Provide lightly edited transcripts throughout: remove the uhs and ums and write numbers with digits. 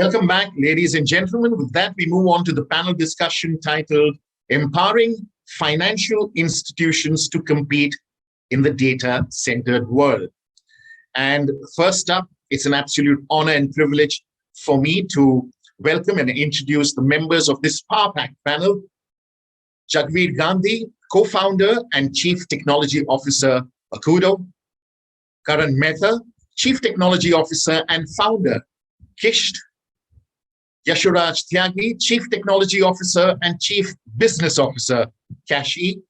Welcome back, ladies and gentlemen. With that, we move on to the panel discussion titled Empowering Financial Institutions to Compete in the Data-Centered World. And first up, it's an absolute honor and privilege for me to welcome and introduce the members of this power-packed panel. Jagveer Gandhi, co-founder and Chief Technology Officer, Akudo. Karan Mehta, Chief Technology Officer and founder, Kisst. Yashrajs Tyagi, Chief Technology Officer and Chief Business Officer, CASHe.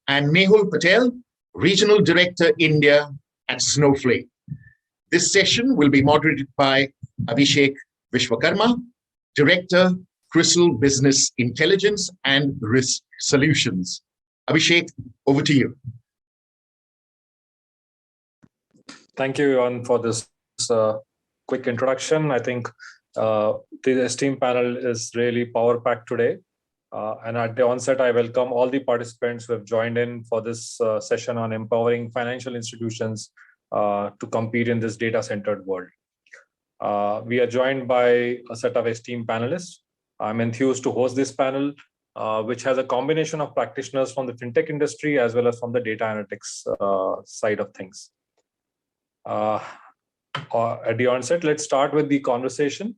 And Mehul Patel, Regional Director, India at Snowflake. This session will be moderated by Abhisheik Vishwakarma, Director, CRISIL Business Intelligence and Risk Solutions. Abhisheik, over to you. Thank you, Jan, for this quick introduction. I think the esteemed panel is really power-packed today. And at the onset, I welcome all the participants who have joined in for this session on empowering financial institutions to compete in this data-centered world. We are joined by a set of esteemed panelists. I'm enthused to host this panel, which has a combination of practitioners from the fintech industry as well as from the data analytics side of things. At the onset, let's start with the conversation.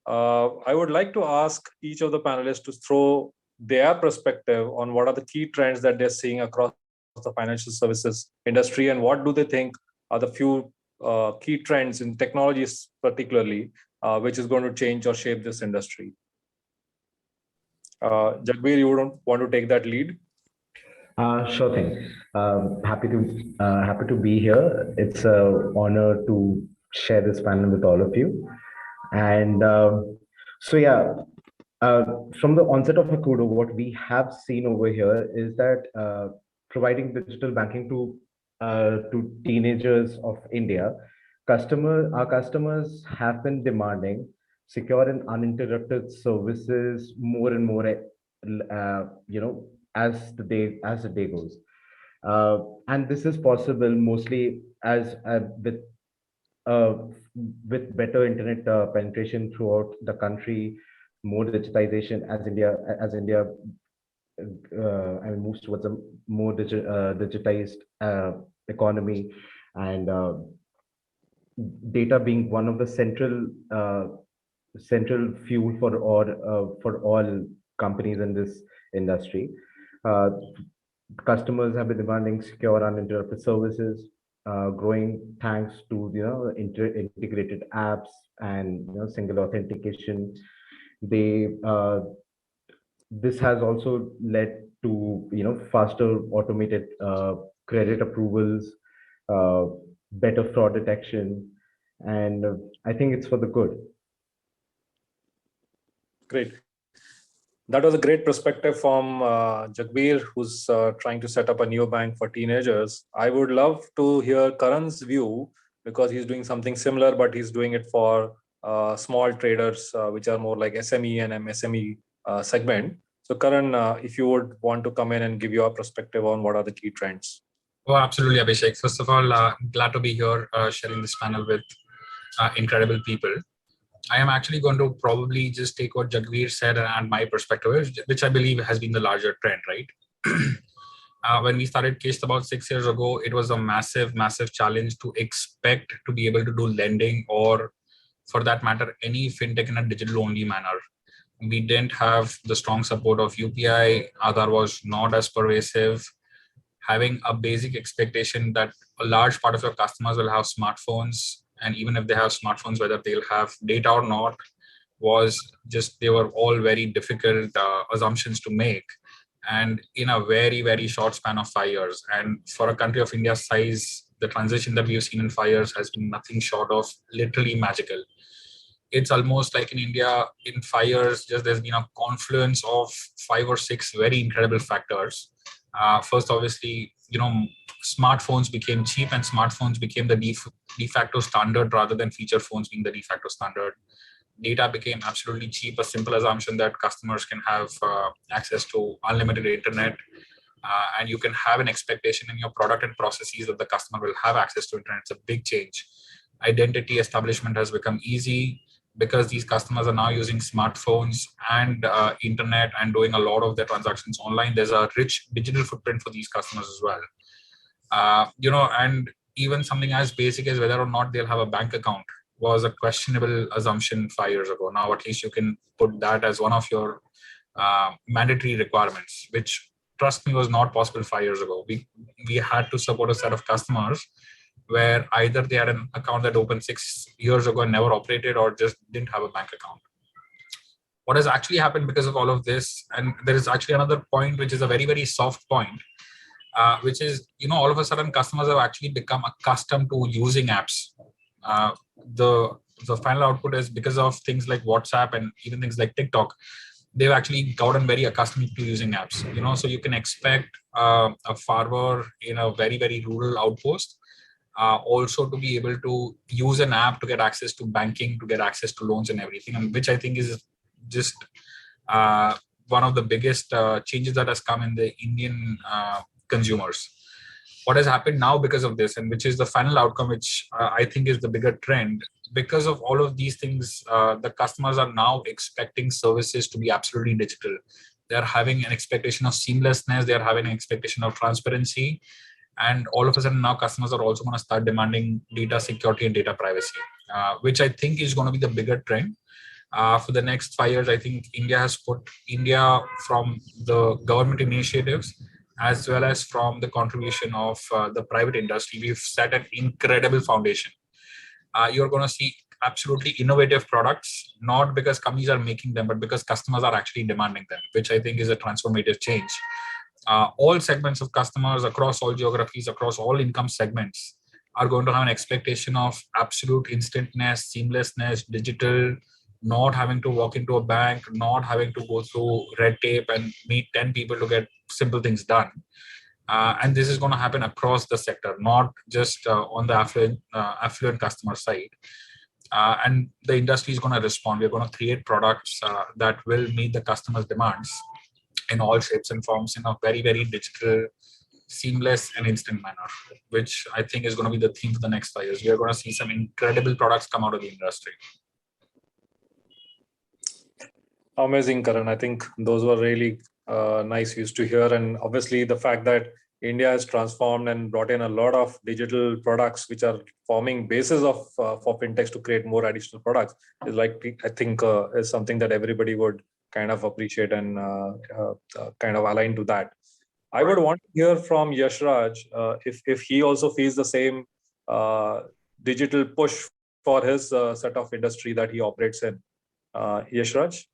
I would like to ask each of the panelists to throw their perspective on what are the key trends that they're seeing across the financial services industry, and what do they think are the few key trends in technologies particularly, which is going to change or shape this industry. Jagveer, you would want to take that lead? Sure thing. Happy to be here. It's an honor to share this panel with all of you. And so yeah, from the onset of Akudo, what we have seen over here is that providing digital banking to teenagers of India, our customers have been demanding secure and uninterrupted services more and more, as the day goes. And this is possible mostly as with better internet penetration throughout the country, more digitization as India moves towards a more digitized economy, and data being one of the central fuel for all companies in this industry. Customers have been demanding secure uninterrupted services, growing thanks to integrated apps and single authentication. This has also led to faster automated credit approvals, better fraud detection, and I think it's for the good. Great. That was a great perspective from Jagveer, who's trying to set up a new bank for teenagers. I would love to hear Karan's view, because he's doing something similar, but he's doing it for small traders, which are more like SME and MSME segment. So Karan, if you would want to come in and give your perspective on what are the key trends. Oh, absolutely, Abhisheik. First of all, glad to be here sharing this panel with incredible people. I am actually going to probably just take what Jagveer said and my perspective, which I believe has been the larger trend, right? When we started Kisst about 6 years ago, it was a massive challenge to expect to be able to do lending, or for that matter, any fintech in a digital only manner. We didn't have the strong support of UPI. Aadhaar was not as pervasive. Having a basic expectation that a large part of your customers will have smartphones, and even if they have smartphones, whether they'll have data or not, they were all very difficult assumptions to make. And in a very short span of 5 years, and for a country of India's size, the transition that we've seen in 5 years has been nothing short of literally magical. It's almost like in India, in 5 years, there's been a confluence of 5 or 6 very incredible factors. First, obviously, smartphones became cheap, and smartphones became the de facto standard rather than feature phones being the de facto standard. Data became absolutely cheap, a simple assumption that customers can have access to unlimited internet, and you can have an expectation in your product and processes that the customer will have access to internet. It's a big change. Identity establishment has become easy. because these customers are now using smartphones and internet and doing a lot of their transactions online. There's a rich digital footprint for these customers as well. And even something as basic as whether or not they'll have a bank account was a questionable assumption 5 years ago. Now, at least you can put that as one of your mandatory requirements, which, trust me, was not possible 5 years ago. We had to support a set of customers where either they had an account that opened 6 years ago and never operated, or just didn't have a bank account. What has actually happened because of all of this, and there is actually another point, which is a very, very soft point, which is, all of a sudden customers have actually become accustomed to using apps. The final output is because of things like WhatsApp and even things like TikTok, they've actually gotten very accustomed to using apps. So you can expect a farmer in a very, very rural outpost also to be able to use an app to get access to banking, to get access to loans and everything, and which I think is just one of the biggest changes that has come in the Indian consumers. What has happened now because of this, and which is the final outcome, which I think is the bigger trend, because of all of these things, the customers are now expecting services to be absolutely digital. They're having an expectation of seamlessness. They're having an expectation of transparency. And all of a sudden now customers are also going to start demanding data security and data privacy, which I think is going to be the bigger trend. For the next 5 years, I think India has put from the government initiatives as well as from the contribution of the private industry, we've set an incredible foundation. You're going to see absolutely innovative products, not because companies are making them, but because customers are actually demanding them, which I think is a transformative change. All segments of customers across all geographies, across all income segments are going to have an expectation of absolute instantness, seamlessness, digital, not having to walk into a bank, not having to go through red tape and meet 10 people to get simple things done. And this is going to happen across the sector, not just on the affluent customer side. And the industry is going to respond. We're going to create products that will meet the customer's demands in all shapes and forms in a very, very digital, seamless and instant manner, which I think is going to be the theme for the next 5 years. We are going to see some incredible products come out of the industry. Amazing, Karan. I think those were really nice views to hear. And obviously the fact that India has transformed and brought in a lot of digital products, which are forming basis of for fintechs to create more additional products, is I think is something that everybody would kind of appreciate and kind of align to that. I would want to hear from Yashraj if he also feels the same digital push for his set of industry that he operates in. Yashraj?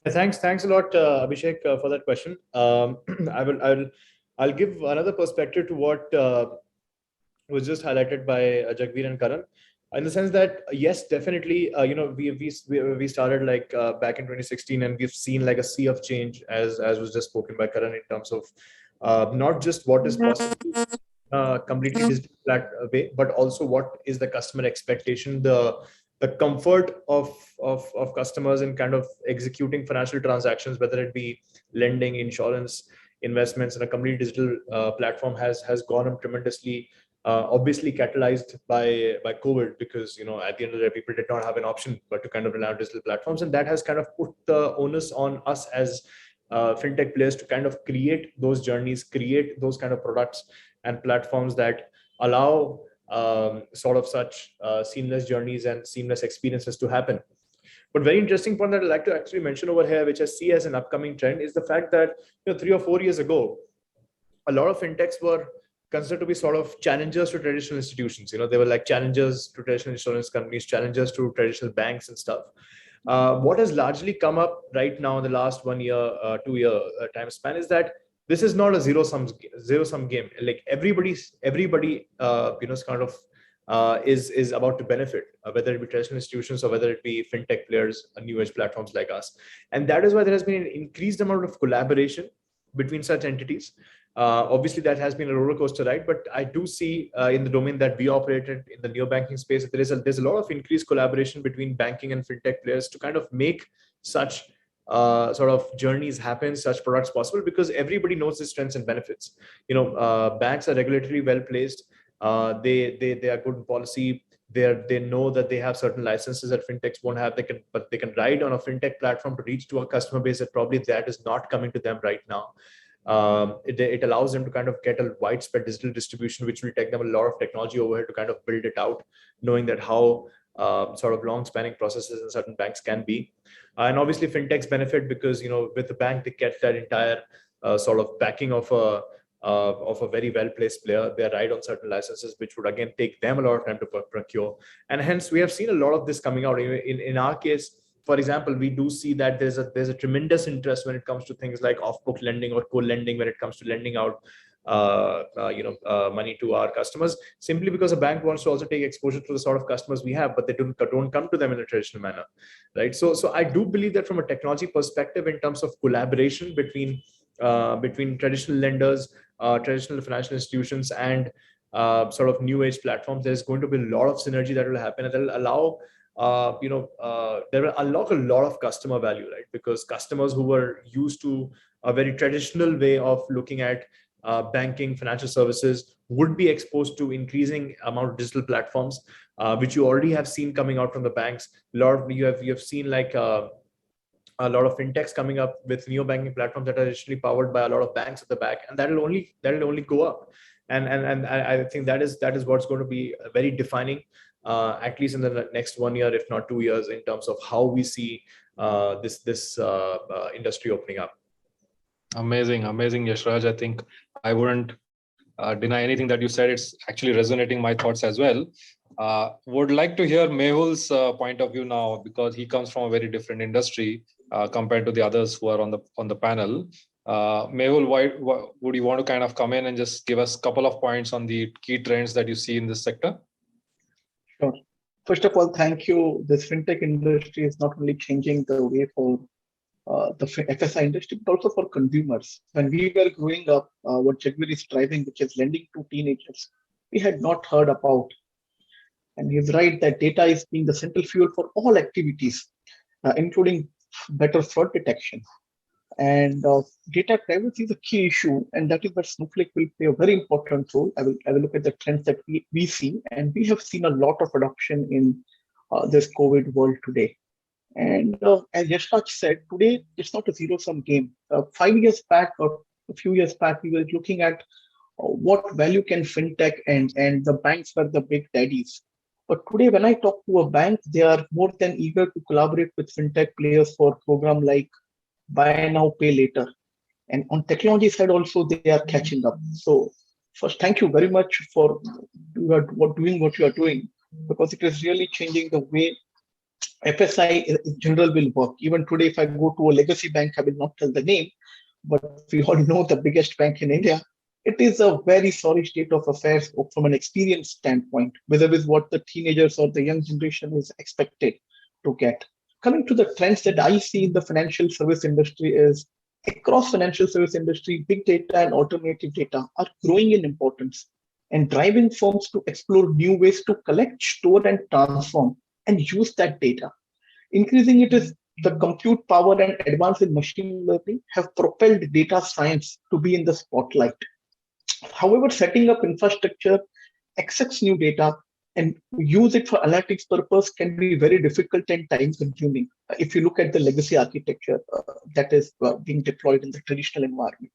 Thanks a lot, Abhisheik, for that question. I'll give another perspective to what was just highlighted by Jagveer and Karan, in the sense that yes, definitely, we started back in 2016, and we've seen like a sea of change, as was just spoken by Karan, in terms of not just what is possible completely digital way, but also what is the customer expectation, the comfort of customers in kind of executing financial transactions, whether it be lending, insurance, investments, in a completely digital platform has gone up tremendously. Obviously catalyzed by COVID, because at the end of the day, people did not have an option but to kind of rely on digital platforms, and that has kind of put the onus on us as fintech players to kind of create those journeys, create those kind of products and platforms that allow sort of such seamless journeys and seamless experiences to happen. But very interesting point that I'd like to actually mention over here, which I see as an upcoming trend, is the fact that 3 or 4 years ago, a lot of fintechs were considered to be sort of challengers to traditional institutions. They were like challengers to traditional insurance companies, challengers to traditional banks and stuff. What has largely come up right now in the last 1 year, 2 year time span is that this is not a zero sum game. Like everybody kind of is about to benefit, whether it be traditional institutions or whether it be fintech players, new age platforms like us. And that is why there has been an increased amount of collaboration between such entities. Obviously, that has been a roller coaster ride, but I do see in the domain that we operated in the neo-banking space, there's a lot of increased collaboration between banking and fintech players to kind of make such sort of journeys happen, such products possible, because everybody knows the strengths and benefits. Banks are regulatory well placed. They are good in policy. They know that they have certain licenses that fintechs won't have. But they can ride on a fintech platform to reach to a customer base that probably that is not coming to them right now. It allows them to kind of get a widespread digital distribution, which will take them a lot of technology overhead to kind of build it out, knowing that how sort of long spanning processes in certain banks can be. And obviously fintechs benefit because, with the bank, they get that entire sort of backing of a very well-placed player. They ride on certain licenses, which would again take them a lot of time to procure. And hence we have seen a lot of this coming out. In our case, for example, we do see that there's a tremendous interest when it comes to things like off-book lending or co-lending, when it comes to lending out money to our customers, simply because a bank wants to also take exposure to the sort of customers we have, but they don't come to them in a traditional manner, right? So I do believe that from a technology perspective, in terms of collaboration between traditional lenders, traditional financial institutions, and sort of new age platforms, there's going to be a lot of synergy that will happen, and that will allow there will unlock a lot of customer value, right? Because customers who were used to a very traditional way of looking at banking, financial services, would be exposed to increasing amount of digital platforms, which you already have seen coming out from the banks. You have seen like a lot of fintechs coming up with neo banking platforms that are actually powered by a lot of banks at the back, and that'll only go up. And I think that is what's going to be very defining, at least in the next 1 year, if not 2 years, in terms of how we see this industry opening up. Amazing, Yashraj. I think I wouldn't deny anything that you said. It's actually resonating my thoughts as well. Would like to hear Mehul's point of view now, because he comes from a very different industry compared to the others who are on the panel. Mehul, why would you want to kind of come in and just give us a couple of points on the key trends that you see in this sector? Sure. First of all, thank you. This fintech industry is not only changing the way for the FSI industry, but also for consumers. When we were growing up, what Jagveer is driving, which is lending to teenagers, we had not heard about. And he's right that data is being the central fuel for all activities, including better fraud detection. And data privacy is a key issue, and that is where Snowflake will play a very important role. I will look at the trends that we see, and we have seen a lot of adoption in this COVID world today. And as Yashraj said, today it's not a zero-sum game. 5 years back or a few years back, we were looking at what value can fintech and the banks were the big daddies. But today, when I talk to a bank, they are more than eager to collaborate with fintech players for a program like buy now, pay later. And on technology side also, they are catching up. So first, thank you very much for doing what you are doing, because it is really changing the way FSI in general will work. Even today, if I go to a legacy bank, I will not tell the name, but we all know the biggest bank in India. It is a very sorry state of affairs from an experience standpoint, whether it's what the teenagers or the young generation is expected to get. Coming to the trends that I see in the financial service industry is, across financial service industry, big data and alternative data are growing in importance and driving firms to explore new ways to collect, store, and transform and use that data. Increasing it is the compute power and advance in machine learning have propelled data science to be in the spotlight. However, setting up infrastructure, access new data, and use it for analytics purpose can be very difficult and time consuming. If you look at the legacy architecture that is being deployed in the traditional environment.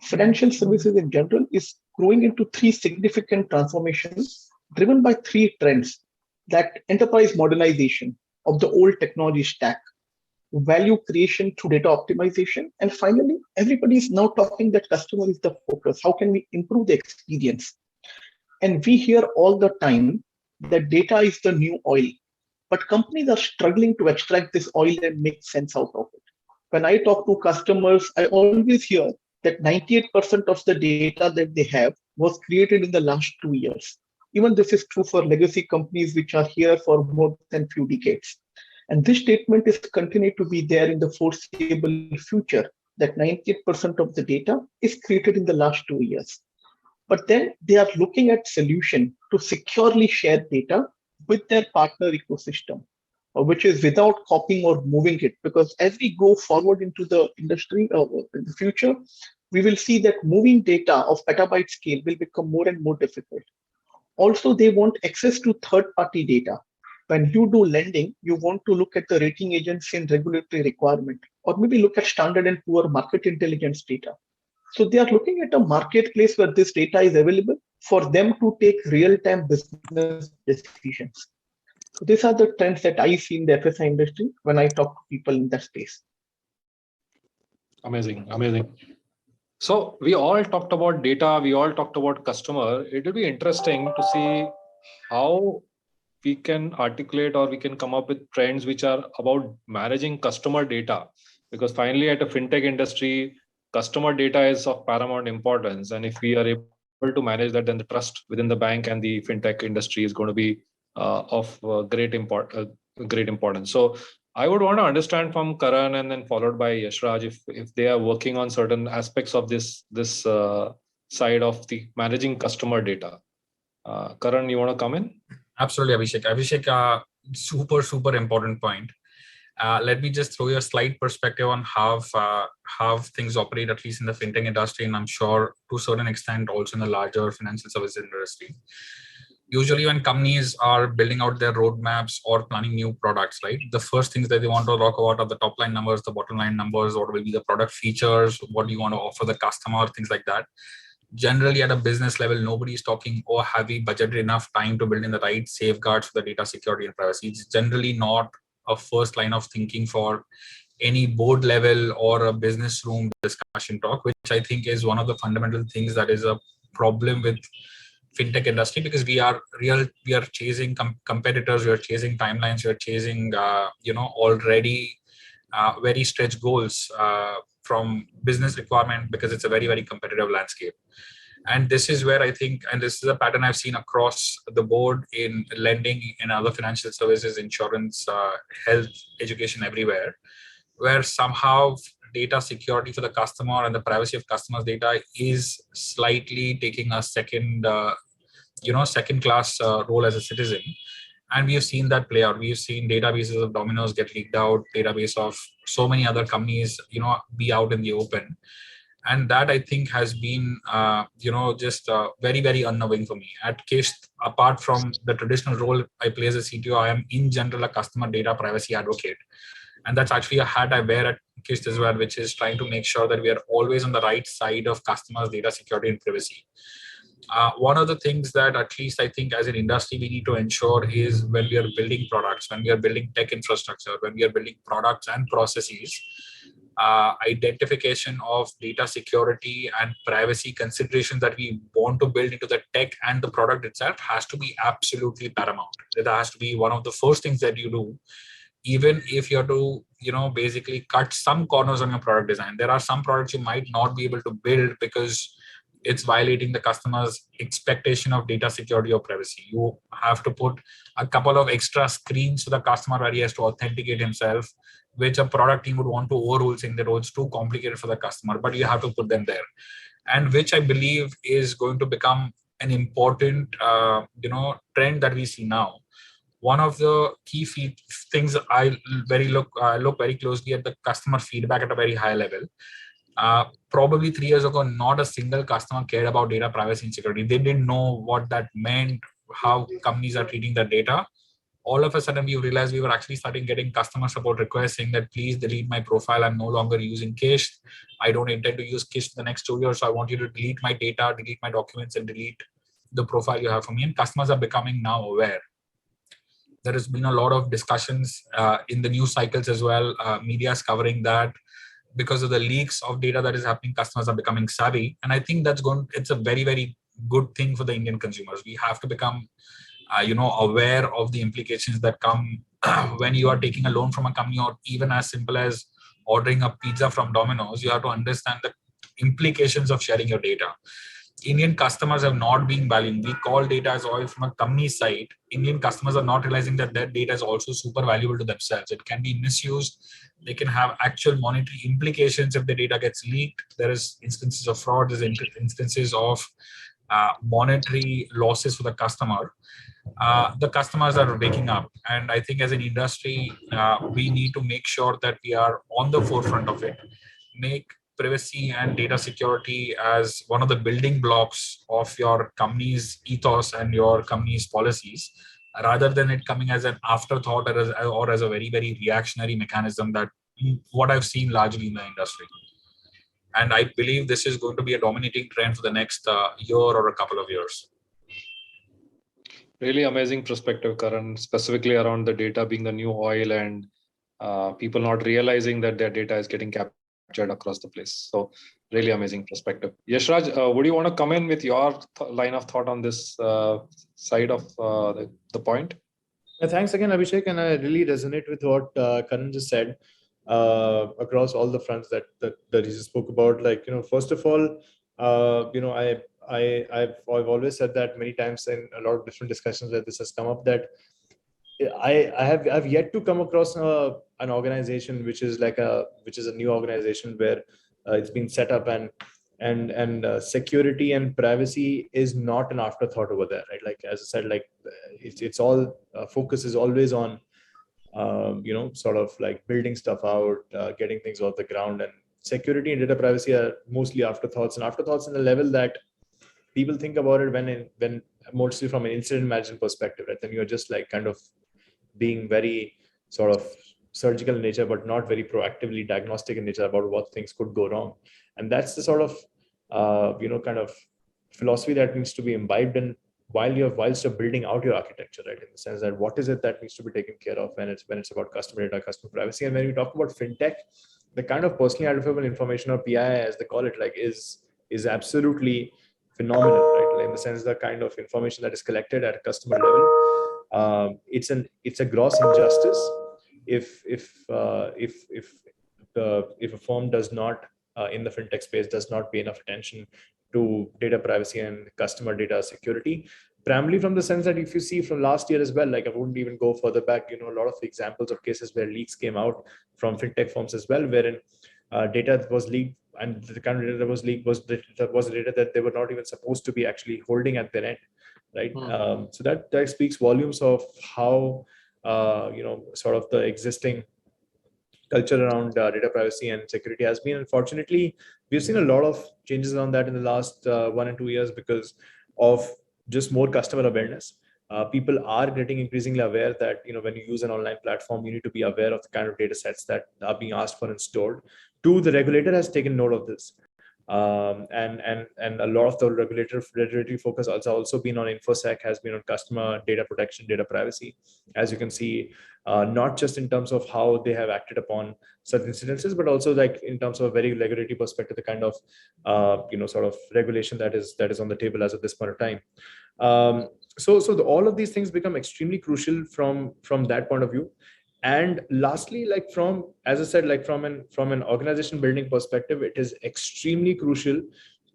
Financial services in general is growing into 3 significant transformations driven by 3 trends: that enterprise modernization of the old technology stack, value creation through data optimization, and finally, everybody is now talking that customer is the focus. How can we improve the experience? And we hear all the time that data is the new oil, but companies are struggling to extract this oil and make sense out of it. When I talk to customers, I always hear that 98% of the data that they have was created in the last 2 years. Even this is true for legacy companies which are here for more than few decades. And this statement is continuing to be there in the foreseeable future, that 98% of the data is created in the last 2 years. But then they are looking at solution to securely share data with their partner ecosystem, which is without copying or moving it. Because as we go forward into the industry in the future, we will see that moving data of petabyte scale will become more and more difficult. Also, they want access to third-party data. When you do lending, you want to look at the rating agency and regulatory requirement, or maybe look at Standard and Poor market intelligence data. So they are looking at a marketplace where this data is available for them to take real-time business decisions. So these are the trends that I see in the FSI industry when I talk to people in that space. Amazing, amazing. So we all talked about data, we all talked about customer. It will be interesting to see how we can articulate or we can come up with trends which are about managing customer data. Because finally at a fintech industry, customer data is of paramount importance. And if we are able to manage that, then the trust within the bank and the fintech industry is going to be of great importance. So I would want to understand from Karan and then followed by Yashraj if they are working on certain aspects of this side of the managing customer data. Karan, you want to come in? Absolutely, Abhisheik. Abhisheik, super important point. Let me just throw you a slight perspective on how things operate, at least in the fintech industry, and I'm sure to a certain extent also in the larger financial services industry. Usually when companies are building out their roadmaps or planning new products, right, the first things that they want to talk about are the top line numbers, the bottom line numbers, what will be the product features, what do you want to offer the customer, things like that. Generally at a business level, nobody is talking, oh, have we budgeted enough time to build in the right safeguards for the data security and privacy. It's generally not a first line of thinking for any board level or a business room discussion talk, which I think is one of the fundamental things that is a problem with fintech industry, because we are chasing competitors, we are chasing timelines, we are chasing already very stretched goals from business requirement, because it's a very competitive landscape. And this is where I think, and this is a pattern I've seen across the board in lending, in other financial services, insurance, health, education, everywhere, where somehow data security for the customer and the privacy of customers' data is slightly taking a second class role as a citizen. And we have seen that play out. We have seen databases of Domino's get leaked out, database of so many other companies, be out in the open. And that I think has been, very unnerving for me. At Kisst, apart from the traditional role I play as a CTO, I am in general a customer data privacy advocate. And that's actually a hat I wear at Kisst as well, which is trying to make sure that we are always on the right side of customers' data security and privacy. One of the things that at least I think as an industry we need to ensure is when we are building products, when we are building tech infrastructure, when we are building products and processes, identification of data security and privacy considerations that we want to build into the tech and the product itself has to be absolutely paramount. That has to be one of the first things that you do, even if you have to, basically cut some corners on your product design. There are some products you might not be able to build because it's violating the customer's expectation of data security or privacy. You have to put a couple of extra screens to the customer where he has to authenticate himself, which a product team would want to overrule, saying that it's too complicated for the customer, but you have to put them there. And which I believe is going to become an important, trend that we see now. One of the key things I look very closely at the customer feedback at a very high level. Probably 3 years ago, not a single customer cared about data privacy and security. They didn't know what that meant, how companies are treating their data. All of a sudden, we realized we were actually starting getting customer support requests saying that please delete my profile. I'm no longer using Kisst. I don't intend to use Kisst the next 2 years. So I want you to delete my data, delete my documents, and delete the profile you have for me. And customers are becoming now aware. There has been a lot of discussions in the news cycles as well. Media is covering that. Because of the leaks of data that is happening, customers are becoming savvy. And I think it's a very good thing for the Indian consumers. We have to become, aware of the implications that come when you are taking a loan from a company, or even as simple as ordering a pizza from Domino's. You have to understand the implications of sharing your data. Indian customers have not been valuing. We call data as oil from a company side. Indian customers are not realizing that their data is also super valuable to themselves. It can be misused. They can have actual monetary implications if the data gets leaked. There is instances of fraud. There's instances of monetary losses for the customer. The customers are waking up. And I think as an industry, we need to make sure that we are on the forefront of it. Make privacy and data security as one of the building blocks of your company's ethos and your company's policies, rather than it coming as an afterthought or as a very, very reactionary mechanism that what I've seen largely in the industry. And I believe this is going to be a dominating trend for the next year or a couple of years. Really amazing perspective, Karan, specifically around the data being the new oil and people not realizing that their data is getting captured across the place. So really amazing perspective. Yashraj, would you want to come in with your line of thought on this side of the point? Thanks again, Abhisheik, and I really resonate with what Karan just said across all the fronts that he just spoke about. Like, first of all, I've always said that many times in a lot of different discussions where this has come up, that I've yet to come across an organization which is a new organization where it's been set up and security and privacy is not an afterthought over there, right? Like, as I said, like it's all focus is always on sort of like building stuff out, getting things off the ground, and security and data privacy are mostly afterthoughts in the level that people think about it when mostly from an incident management perspective, right? Then you're just like kind of being very sort of surgical in nature, but not very proactively diagnostic in nature about what things could go wrong. And that's the sort of kind of philosophy that needs to be imbibed in while you're building out your architecture, right? In the sense that what is it that needs to be taken care of when it's about customer data, customer privacy. And when we talk about fintech, the kind of personally identifiable information, or PII as they call it, like is absolutely phenomenal, right? Like, in the sense the kind of information that is collected at a customer level, it's a gross injustice if a firm does not in the fintech space does not pay enough attention to data privacy and customer data security. Primarily from the sense that if you see from last year as well, like I wouldn't even go further back, a lot of examples of cases where leaks came out from fintech firms as well, wherein data was leaked, and the kind of data that was leaked was data that they were not even supposed to be actually holding at their end, right? So that speaks volumes of how sort of the existing culture around data privacy and security has been. Unfortunately, we've seen a lot of changes around that in the last 1 and 2 years because of just more customer awareness. People are getting increasingly aware that when you use an online platform, you need to be aware of the kind of data sets that are being asked for and stored. Two, the regulator has taken note of this. And a lot of the regulatory focus has also been on InfoSec, has been on customer data protection, data privacy, as you can see, not just in terms of how they have acted upon such incidences, but also like in terms of a very regulatory perspective, the kind of sort of regulation that is on the table as of this point of time. So all of these things become extremely crucial from that point of view. And lastly, like as I said, like from an organization building perspective, it is extremely crucial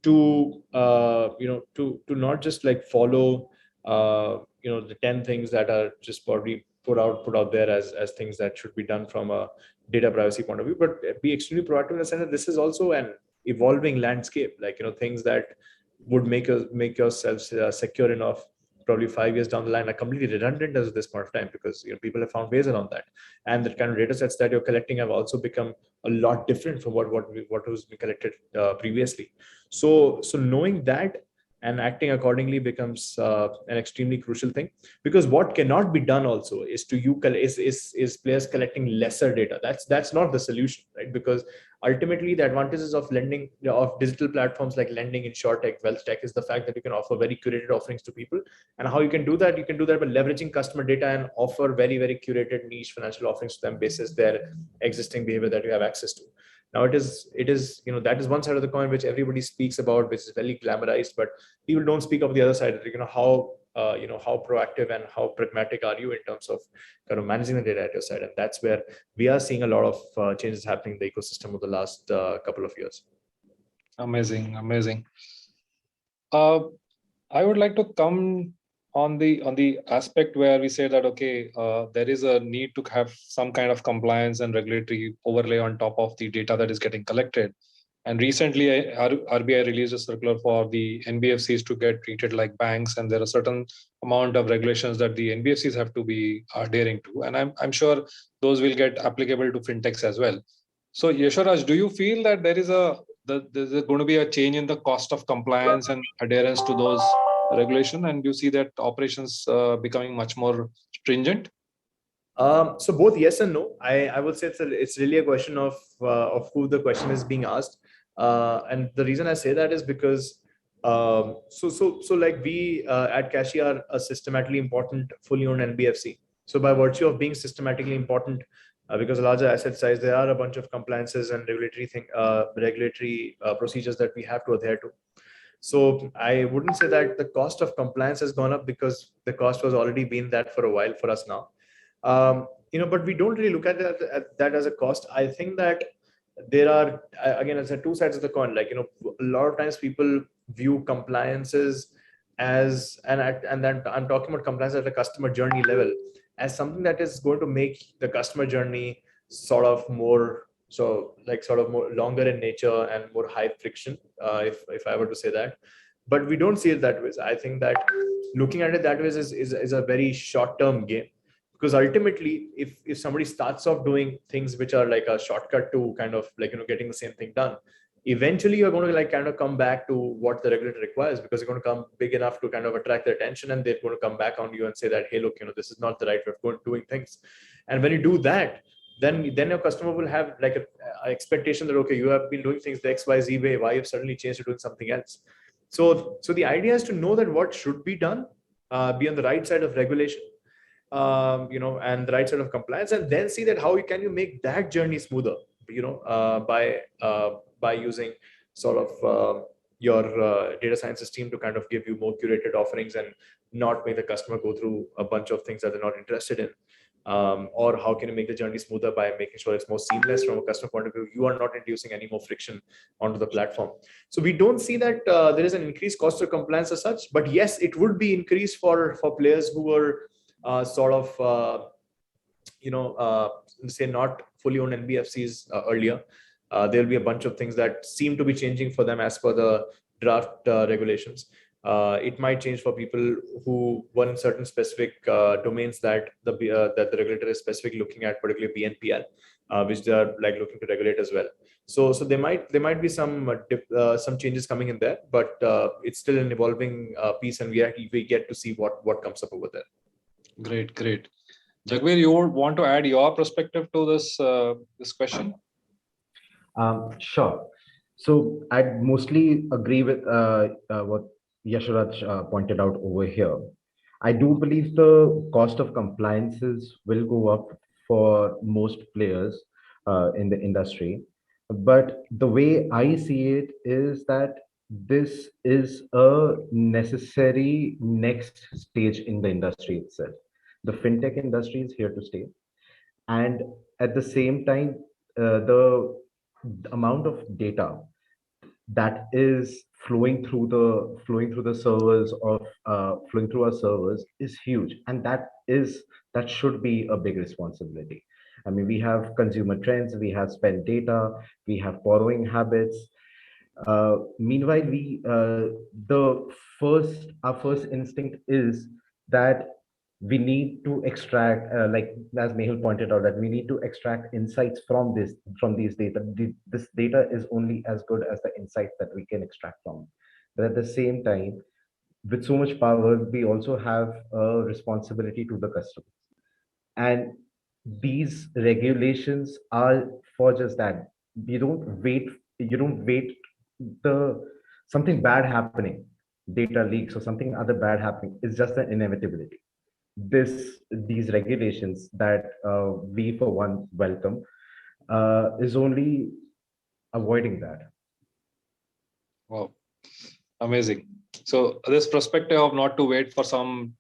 to to not just like follow the 10 things that are just probably put out there as things that should be done from a data privacy point of view, but be extremely proactive in the sense that this is also an evolving landscape, like things that would make yourself secure enough probably 5 years down the line are completely redundant as this point of time, because people have found ways around that, and the kind of data sets that you're collecting have also become a lot different from what was being collected previously. So knowing that and acting accordingly becomes an extremely crucial thing, because what cannot be done also is players collecting lesser data. That's not the solution, right? Because ultimately the advantages of lending, of digital platforms like lending, insurtech, wealth tech, is the fact that you can offer very curated offerings to people. And how you can do that? You can do that by leveraging customer data and offer very, very curated niche financial offerings to them basis their existing behavior that you have access to. Now it is that is one side of the coin which everybody speaks about, which is very glamorized, but people don't speak of the other side. How proactive and how pragmatic are you in terms of kind of managing the data at your side? And that's where we are seeing a lot of changes happening in the ecosystem over the last couple of years. Amazing. I would like to come on the aspect where we say that, okay, there is a need to have some kind of compliance and regulatory overlay on top of the data that is getting collected. And recently, RBI released a circular for the NBFCs to get treated like banks, and there are certain amount of regulations that the NBFCs have to be adhering to. And I'm sure those will get applicable to fintechs as well. So Yashoraj, do you feel that there is a there's going to be a change in the cost of compliance and adherence to those regulations, and you see that operations becoming much more stringent? So both yes and no. I would say it's really a question of who the question is being asked, and the reason I say that is because so like we at CASHe are a systematically important fully owned NBFC. So by virtue of being systematically important, because a larger asset size, there are a bunch of compliances and regulatory procedures that we have to adhere to. So I wouldn't say that the cost of compliance has gone up, because the cost was already been that for a while for us now. But we don't really look at that as a cost. I think that there are, again, it's two sides of the coin. Like, a lot of times people view compliances as, and then I'm talking about compliance at a customer journey level, as something that is going to make the customer journey sort of more longer in nature and more high friction, if I were to say that. But we don't see it that way. I think that looking at it that way is a very short-term game. Because ultimately, if somebody starts off doing things which are like a shortcut to kind of like, getting the same thing done, eventually you're going to like kind of come back to what the regulator requires, because you're going to come big enough to kind of attract their attention, and they're going to come back on you and say that, hey, look, this is not the right way of doing things. And when you do that, then your customer will have like a expectation that, okay, you have been doing things the XYZ way, why you've suddenly changed to doing something else. So the idea is to know that what should be done, be on the right side of regulation, and the right side of compliance, and then see that how can you make that journey smoother, by using sort of your data sciences team to kind of give you more curated offerings and not make the customer go through a bunch of things that they're not interested in. Or how can you make the journey smoother by making sure it's more seamless from a customer point of view? You are not introducing any more friction onto the platform. So we don't see that there is an increased cost of compliance as such, but yes, it would be increased for players who were say not fully owned NBFCs earlier. There'll be a bunch of things that seem to be changing for them as per the draft regulations. It might change for people who were in certain specific domains that the regulator is specifically looking at, particularly BNPL, which they are like looking to regulate as well. So there might be some changes coming in there, but it's still an evolving piece, and we get to see what comes up over there. Great. Jagveer, you would want to add your perspective to this question? Sure. So I'd mostly agree with what Yashraj pointed out over here. I do believe the cost of compliances will go up for most players in the industry. But the way I see it is that this is a necessary next stage in the industry itself. The fintech industry is here to stay. And at the same time, the amount of data that is flowing through the servers flowing through our servers is huge, and that should be a big responsibility. I mean, we have consumer trends, we have spend data, we have borrowing habits. Meanwhile, our first instinct is that we need to extract, like as Mehul pointed out, that we need to extract insights from these data. This data is only as good as the insights that we can extract from. But at the same time, with so much power, we also have a responsibility to the customers. And these regulations are for just that. You don't wait something bad happening, data leaks or something other bad happening. It's just an inevitability. These regulations that we for one welcome is only avoiding that. Wow, amazing. So this perspective of not to wait for some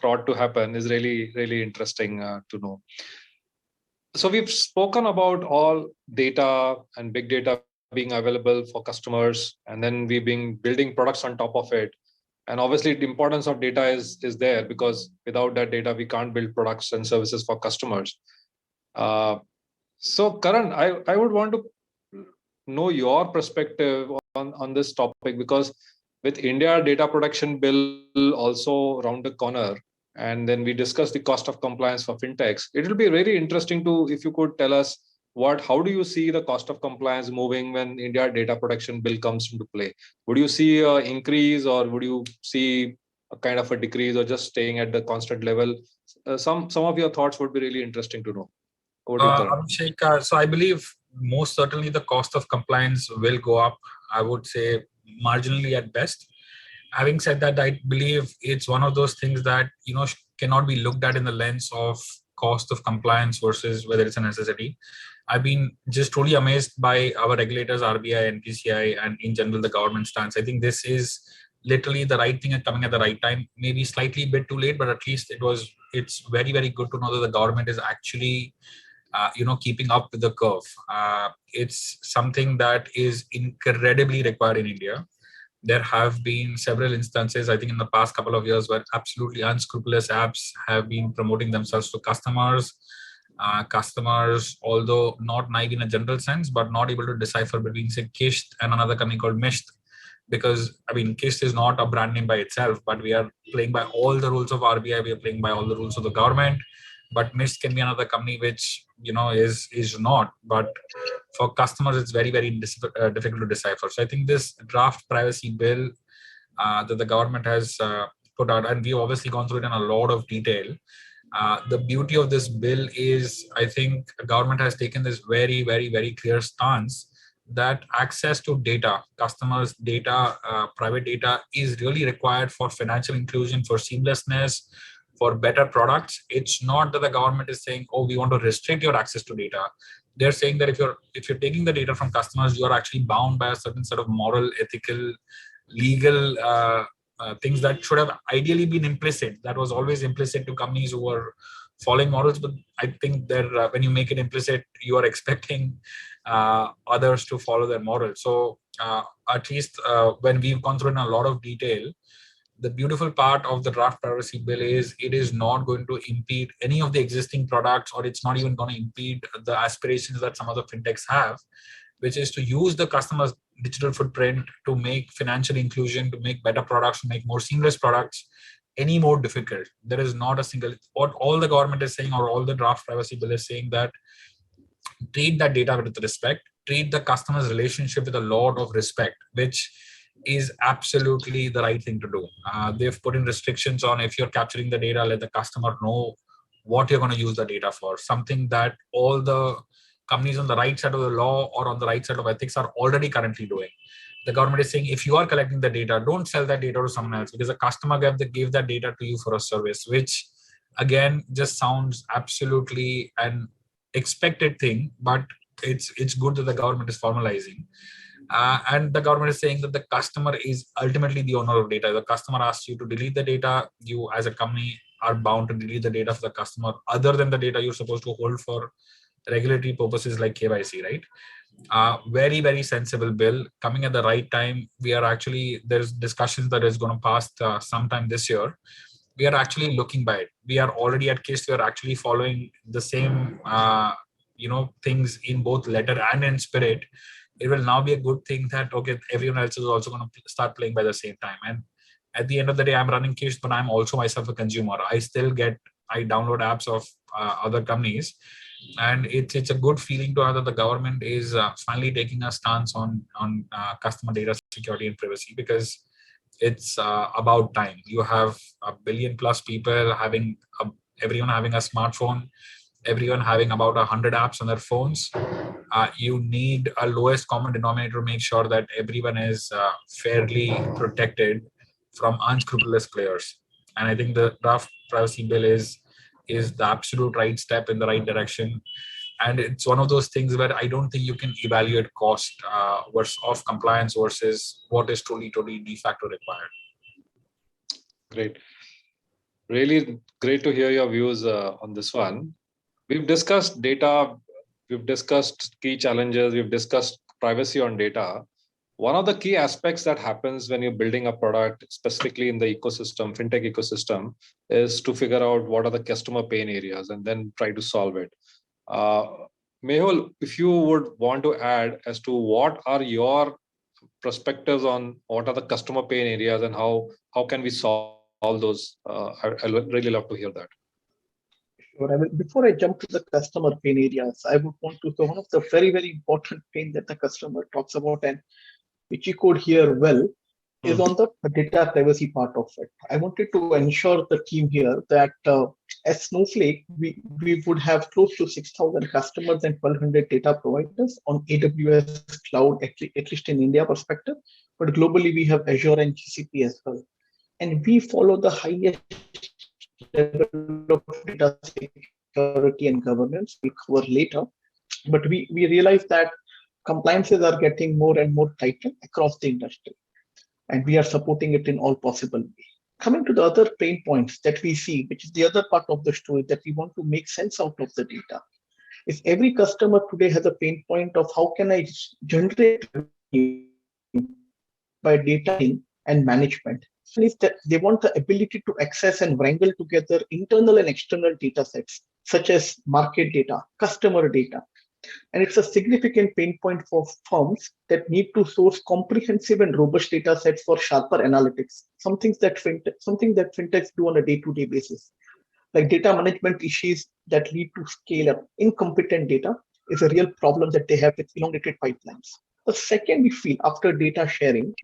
fraud to happen is really, really interesting to know. So we've spoken about all data and big data being available for customers, and then we being building products on top of it. And obviously the importance of data is there, because without that data, we can't build products and services for customers. So Karan, I would want to know your perspective on this topic, because with India data protection bill also around the corner, and then we discussed the cost of compliance for fintechs. It will be very interesting if you could tell us how do you see the cost of compliance moving when India data protection bill comes into play? Would you see an increase, or would you see a kind of a decrease, or just staying at the constant level? Some of your thoughts would be really interesting to know. Over to you, Karan. Abhisheik, so I believe most certainly the cost of compliance will go up. I would say marginally at best. Having said that, I believe it's one of those things that cannot be looked at in the lens of cost of compliance versus whether it's a necessity. I've been just truly amazed by our regulators, RBI, NPCI, and in general the government stance. I think this is literally the right thing and coming at the right time. Maybe slightly a bit too late, but at least it's very, very good to know that the government is actually keeping up with the curve. It's something that is incredibly required in India. There have been several instances, I think in the past couple of years, where absolutely unscrupulous apps have been promoting themselves to customers. Customers, although not naive in a general sense, but not able to decipher between, say, Kisst and another company called Mehta. Because, I mean, Kisst is not a brand name by itself, but we are playing by all the rules of RBI, we are playing by all the rules of the government. But Mehta can be another company which, is not. But for customers, it's very, very difficult to decipher. So I think this draft privacy bill that the government has put out, and we've obviously gone through it in a lot of detail. The beauty of this bill is, I think the government has taken this very, very, very clear stance that access to data, customers' data, private data is really required for financial inclusion, for seamlessness, for better products. It's not that the government is saying, oh, we want to restrict your access to data. They're saying that if you're taking the data from customers, you are actually bound by a certain set of moral, ethical, legal things that should have ideally been implicit. That was always implicit to companies who were following models. But I think that when you make it implicit, you are expecting others to follow their model. So at least when we've gone through in a lot of detail, the beautiful part of the draft privacy bill is it is not going to impede any of the existing products, or it's not even going to impede the aspirations that some other fintechs have, which is to use the customer's digital footprint to make financial inclusion, to make better products, to make more seamless products any more difficult. There is not a single, what all the government is saying, or all the draft privacy bill is saying, that treat that data with respect, treat the customer's relationship with a lot of respect, which is absolutely the right thing to do. They've put in restrictions on, if you're capturing the data, let the customer know what you're going to use the data for, something that all the companies on the right side of the law or on the right side of ethics are already currently doing. The government is saying, if you are collecting the data, don't sell that data to someone else, because a customer gave that data to you for a service, which again just sounds absolutely an expected thing, but it's good that the government is formalizing. And the government is saying that the customer is ultimately the owner of data. If the customer asks you to delete the data, you as a company are bound to delete the data for the customer, other than the data you're supposed to hold for regulatory purposes like KYC, right? Very, very sensible bill coming at the right time. We are actually, there's discussions that is going to pass sometime this year. We are actually looking by it. We are already at Kisst, we are actually following the same, things in both letter and in spirit. It will now be a good thing that, okay, everyone else is also going to start playing by the same time. And at the end of the day, I'm running Kisst, but I'm also myself a consumer. I download apps of other companies. And it's a good feeling to have that the government is finally taking a stance on customer data security and privacy, because it's about time. You have 1 billion plus people everyone having a smartphone, everyone having about 100 apps on their phones. You need a lowest common denominator to make sure that everyone is fairly protected from unscrupulous players. And I think the draft privacy bill is the absolute right step in the right direction. And it's one of those things where I don't think you can evaluate cost of compliance versus what is truly de facto required. Great. Really great to hear your views on this one. We've discussed data, we've discussed key challenges, we've discussed privacy on data. One of the key aspects that happens when you're building a product, specifically in the ecosystem, fintech ecosystem, is to figure out what are the customer pain areas and then try to solve it. Mehul, if you would want to add as to what are your perspectives on what are the customer pain areas and how can we solve those, I'd really love to hear that. Sure. I mean, before I jump to the customer pain areas, I would want to, so one of the very, very important pain that the customer talks about and which you could hear well is on the data privacy part of it. I wanted to ensure the team here that as Snowflake, we would have close to 6,000 customers and 1,200 data providers on AWS cloud, at least in India perspective, but globally we have Azure and GCP as well. And we follow the highest level of data security and governance. We'll cover later, but we realize that compliances are getting more and more tighter across the industry, and we are supporting it in all possible ways. Coming to the other pain points that we see, which is the other part of the story that we want to make sense out of the data, is every customer today has a pain point of how can I generate revenue by data and management. So is that they want the ability to access and wrangle together internal and external data sets, such as market data, customer data. And it's a significant pain point for firms that need to source comprehensive and robust data sets for sharper analytics, something that fintechs do on a day-to-day basis. Like data management issues that lead to scale up incompetent data is a real problem that they have with elongated pipelines. The second we feel after data sharing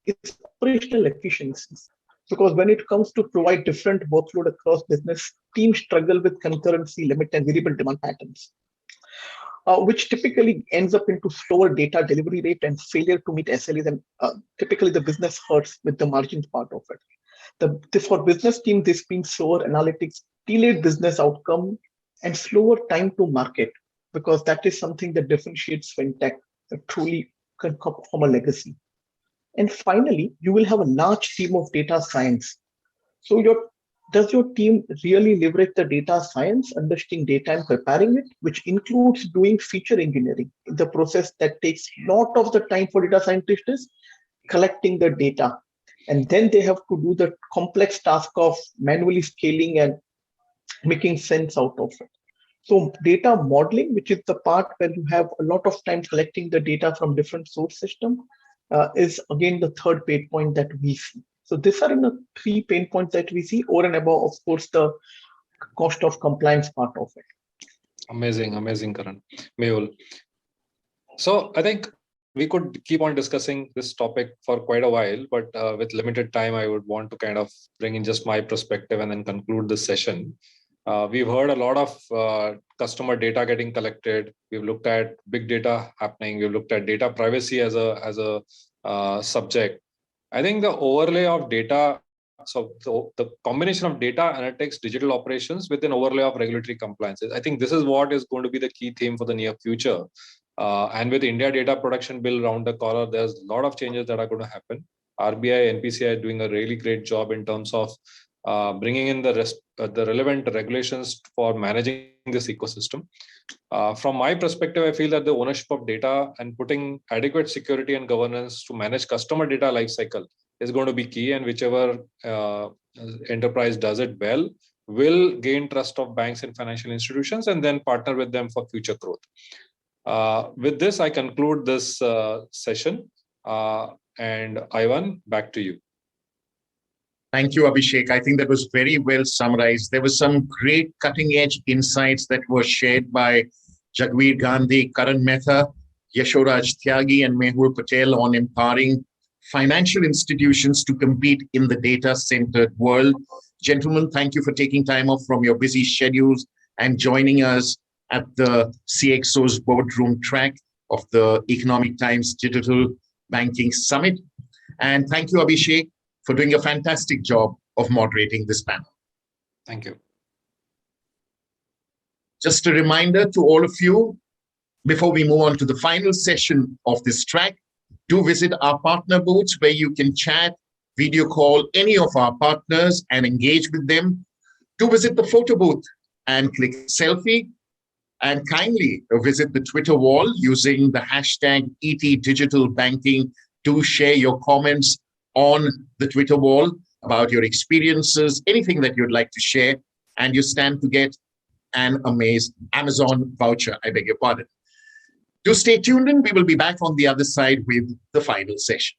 is operational efficiencies. Because when it comes to provide different workload across business, teams struggle with concurrency limit and variable demand patterns. Which typically ends up into slower data delivery rate and failure to meet SLAs, and typically the business hurts with the margins part of it. For business teams, this means slower analytics, delayed business outcome, and slower time to market, because that is something that differentiates fintech truly from a legacy. And finally, you will have a large team of data science. So does your team really leverage the data science, understanding data and preparing it, which includes doing feature engineering? The process that takes a lot of the time for data scientists is collecting the data. And then they have to do the complex task of manually scaling and making sense out of it. So data modeling, which is the part where you have a lot of time collecting the data from different source systems, is again the third pain point that we see. So these are in the three pain points that we see, over and above, of course, the cost of compliance part of it. Amazing, amazing, Karan. Mehul. So I think we could keep on discussing this topic for quite a while, but with limited time, I would want to kind of bring in just my perspective and then conclude this session. We've heard a lot of customer data getting collected. We've looked at big data happening. We've looked at data privacy as a subject. I think the overlay of data, so the combination of data, analytics, digital operations with an overlay of regulatory compliances, I think this is what is going to be the key theme for the near future. And with India Data Protection Bill around the corner, there's a lot of changes that are going to happen. RBI, NPCI are doing a really great job in terms of bringing in the relevant regulations for managing this ecosystem. From my perspective, I feel that the ownership of data and putting adequate security and governance to manage customer data lifecycle is going to be key, and whichever enterprise does it well will gain trust of banks and financial institutions and then partner with them for future growth. With this, I conclude this session. And Ivan, back to you. Thank you, Abhisheik. I think that was very well summarized. There were some great cutting-edge insights that were shared by Jagveer, Gandhi, Karan, Mehta, Yashoraj, Tyagi, and Mehul, Patel on empowering financial institutions to compete in the data-centered world. Gentlemen, thank you for taking time off from your busy schedules and joining us at the CXO's boardroom track of the Economic Times Digital Banking Summit. And thank you, Abhisheik, for doing a fantastic job of moderating this panel. Thank you. Just a reminder to all of you, before we move on to the final session of this track, do visit our partner booths where you can chat, video call any of our partners and engage with them. Do visit the photo booth and click selfie, and kindly visit the Twitter wall using the hashtag #ETDigitalBanking to share your comments on the Twitter wall about your experiences, anything that you'd like to share, and you stand to get an Amazon voucher, I beg your pardon. Do stay tuned in. We will be back on the other side with the final session.